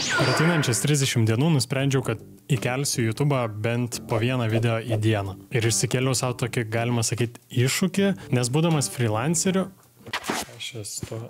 Per ateinančias 30 dienų nusprendžiau, kad įkelsiu YouTube'ą bent po vieną video į dieną. Ir išsikėliau savo tokį, galima sakyti, iššūkį, nes būdamas freelanceriu, aš esu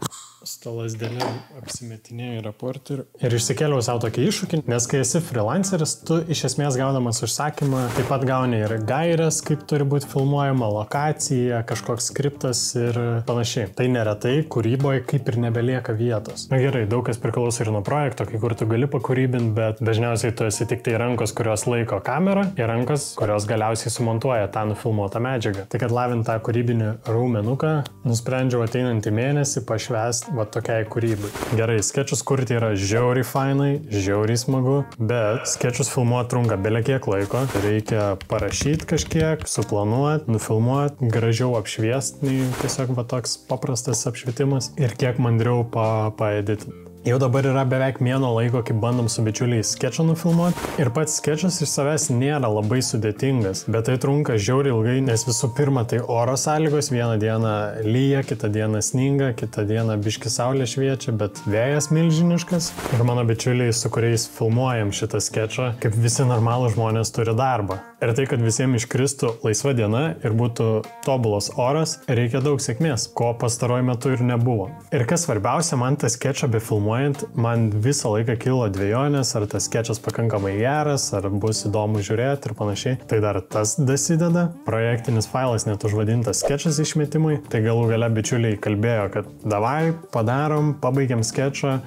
stolas dėlė apsimetinėjau reporteriu. Ir išsikėliau savo tokį iššūkį, nes kai esi freelanceris, tu iš esmės gaudamas užsakymą, taip pat gauni ir gairias, kaip turi būti filmuojama, lokacija, kažkoks skriptas ir panašiai. Tai neretai kūryboje kaip ir nebelieka vietos. Na gerai, daug kas priklauso ir nuo projekto, kai kur tu gali pakūrybinti, bet dažniausiai tu esi tik tai rankos, kurios laiko kamerą ir rankos, kurios galiausiai sumontuoja tą nufilmuotą medžiagą. Tai kad lavint tą kūrybinį raumenuką, nusprendžiau ateinantį mėnesį pašvęsti va tokiai kūrybai. Gerai, skečus kurti yra žiauriai fainai, žiauriai smagu, bet skečus filmuoti trunka belekiek laiko. Reikia parašyti kažkiek, suplanuoti, nufilmuoti, gražiau apšviesti, nei tiesiog va toks paprastas apšvietimas ir kiek mandriau paeditinti. Jau dabar yra beveik mėnuo laiko, kai bandom su bičiuliais skečą nufilmuoti. Ir pats skečas iš savęs nėra labai sudėtingas, bet tai trunka žiauriai ilgai, nes visų pirma tai oro sąlygos, vieną dieną lyja, kitą dieną sninga, kitą dieną biški saulė šviečia, bet vėjas milžiniškas. Ir mano bičiuliai, su kuriais filmuojam šitą skečą, kaip visi normalūs žmonės turi darbą. Ir tai, kad visiems iškristų laisva diena ir būtų tobulas oras, reikia daug sėkmės, ko pastaruoju metu ir nebuvo. Ir kas svarbiausia, man tą skečą befilmuojant, man visą laiką kilo dvejonės, ar tas skečas pakankamai geras, ar bus įdomu žiūrėti ir panašiai. Tai dar tas dasideda. Projektinis failas net užvadintas skečas išmetimui. Tai galų gale bičiuliai kalbėjo, kad davai, padarom, pabaigiam skečą.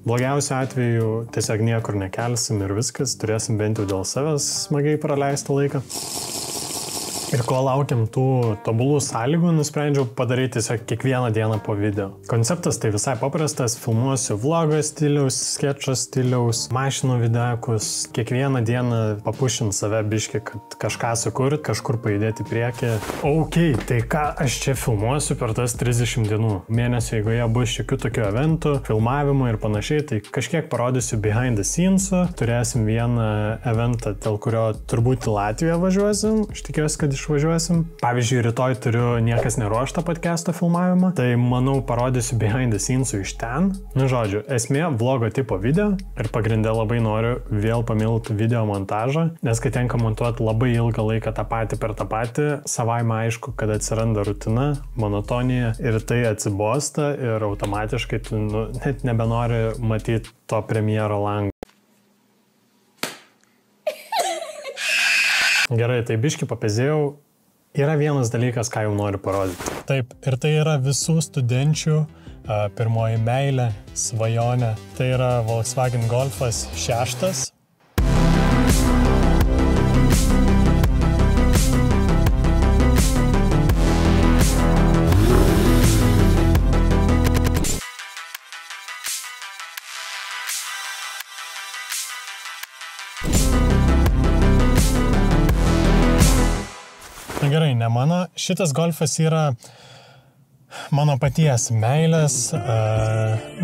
Blogiausiu atveju tiesiog niekur nekelsim ir viskas, turėsim bent jau dėl savęs smagiai praleisti laiką. Ir ko laukiam tų tobulų sąlygų, nusprendžiau padaryti tiesiog kiekvieną dieną po video. Konceptas tai visai paprastas, filmuosiu vlogo stiliaus, skečo stiliaus, mašinų videokus, kiekvieną dieną papušint save biški, kad kažką sukurt, kažkur pajudėti į priekį. Ok, tai ką aš čia filmuosiu per tas 30 dienų? Mėnesio eigoje bus šiokių tokių eventų, filmavimų ir panašiai, tai kažkiek parodysiu behind the scenes, turėsim vieną eventą, dėl kurio turbūt į Latviją važiuosim, aš tikiuosi, kad išvažiuosim. Pavyzdžiui, rytoj turiu niekas neruoštą podcast'o filmavimą, tai manau parodysiu behind the scenes iš ten. Nu žodžiu, esmė vlogo tipo video ir pagrinde labai noriu vėl pamilti video montažą, nes kai tenka montuoti labai ilgą laiką tą patį per tą patį, savaime aišku, kad atsiranda rutina, monotonija ir tai atsibosta ir automatiškai tu net nebenori matyti to premjero langą. Gerai, tai biški papezėjau. Yra vienas dalykas, ką jau noriu parodyti. Taip, ir tai yra visų studenčių pirmoji meilė, svajonė. Tai yra Volkswagen Golfas 6. Gerai, ne mano. Šitas Golfas yra mano paties meilės,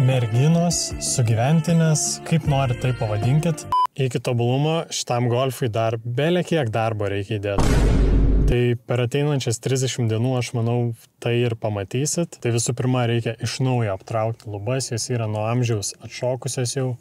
merginos, sugyventinės, kaip nori tai pavadinkit. Iki tobulumo šitam Golfui dar belekiek darbo reikia įdėti. Tai per ateinančias 30 dienų, aš manau, tai ir pamatysit. Tai visų pirma reikia iš naujo aptraukti lubas, jos yra nuo amžiaus atšokusios jau.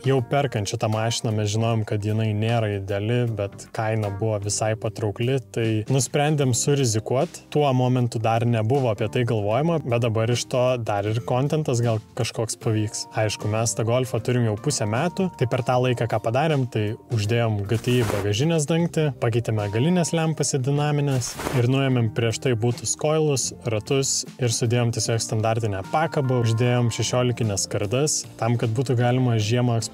Jau perkant šitą mašiną mes žinojom, kad jinai nėra ideali, bet kaina buvo visai patraukli, tai nusprendėm surizikuoti. Tuo momentu dar nebuvo apie tai galvojama, bet dabar iš to dar ir kontentas gal kažkoks pavyks. Aišku, mes tą Golfą turim jau pusę metų, tai per tą laiką, ką padarėm, tai uždėjom GTI bagažinės dangtį, pakeitėme galinės lempas į dinaminės ir nuėmėm prieš tai būtus koilus, ratus ir sudėjom tiesiog standartinę pakabą, uždėjom 16 skardas, tam, kad būtų galima žiemą eksploatuoti.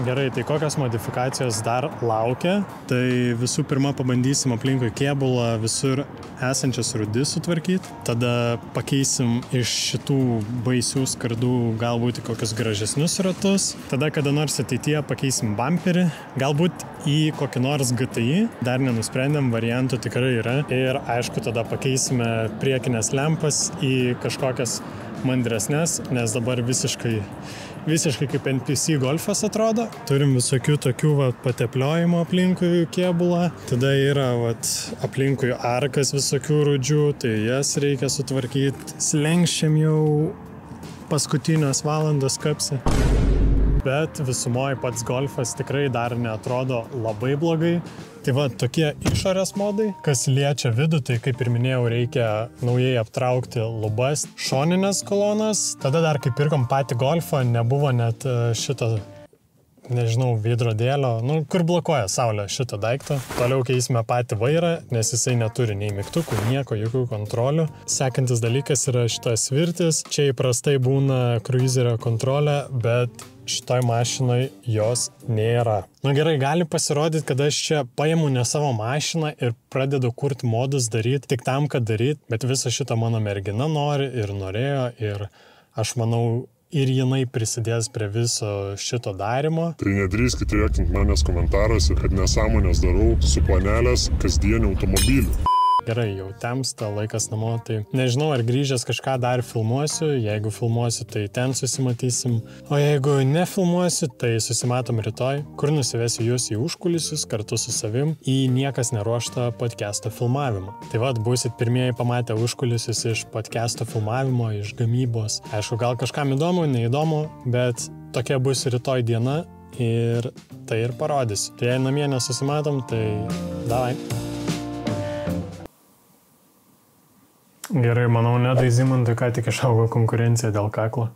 Gerai, tai kokios modifikacijos dar laukia? Tai visų pirma pabandysim aplinkui kėbulą visur esančias rūdis sutvarkyti. Tada pakeisim iš šitų baisių skardų galbūt kokius gražesnius ratus. Tada kada nors ateityje pakeisim bumperį. Galbūt į kokį nors GTI. Dar nenusprendėm, variantų tikrai yra. Ir aišku, tada pakeisime priekinės lempas į kažkokias mandresnes, nes dabar visiškai kaip NPC Golfas atrodo. Turim visokių tokių patepliojimo aplinkui kėbulą. Tada yra aplinkui arkas visokių rūdžių, tai jas reikia sutvarkyti. Slenkščiam jau paskutinės valandos kapsi. bet visumoje pats golfas tikrai dar neatrodo labai blogai. Tai va, tokie išorės modai, kas liečia vidų, tai kaip ir minėjau, reikia naujai aptraukti lubas, šoninės kolonas. Tada dar, kai pirkom patį golfą, nebuvo net šito, nežinau, veidrodėlio, kur blokuoja saulę šito daikto. Toliau keisime patį vairą, nes jisai neturi nei mygtukų, nieko, jokių kontrolių. Sekantis dalykas yra šitas svirtis. Čia įprastai būna kruizerio kontrolė, bet šitoj mašinai jos nėra. Gerai, gali pasirodyti, kad aš čia paimu ne savo mašiną ir pradedu kurti modus daryti tik tam, kad daryti, bet visą šitą mano mergina nori ir norėjo ir aš manau, ir jinai prisidės prie viso šito darimo. Tai nedrįskite juokinti manęs komentaruose, kad nesąmonės darau su panelės kasdienį automobilį. Gerai, jau temsta, laikas namo, tai nežinau, ar grįžęs kažką dar filmuosiu. Jeigu filmuosiu, tai ten susimatysim. O jeigu nefilmuosiu, tai susimatom rytoj, kur nusivesiu jūs į užkulisius kartu su savim į niekas neruoštą podcast'o filmavimą. Tai vat, būsit pirmieji pamatę užkulisius iš podcast'o filmavimo, iš gamybos. Aišku, gal kažkam įdomu, neįdomu, bet tokia bus rytoj diena ir tai ir parodysiu. Tai jei namie nesusimatom, tai davai. Gerai, manau, Nedai Zimantui ką tik išaugo konkurencija dėl kaklo.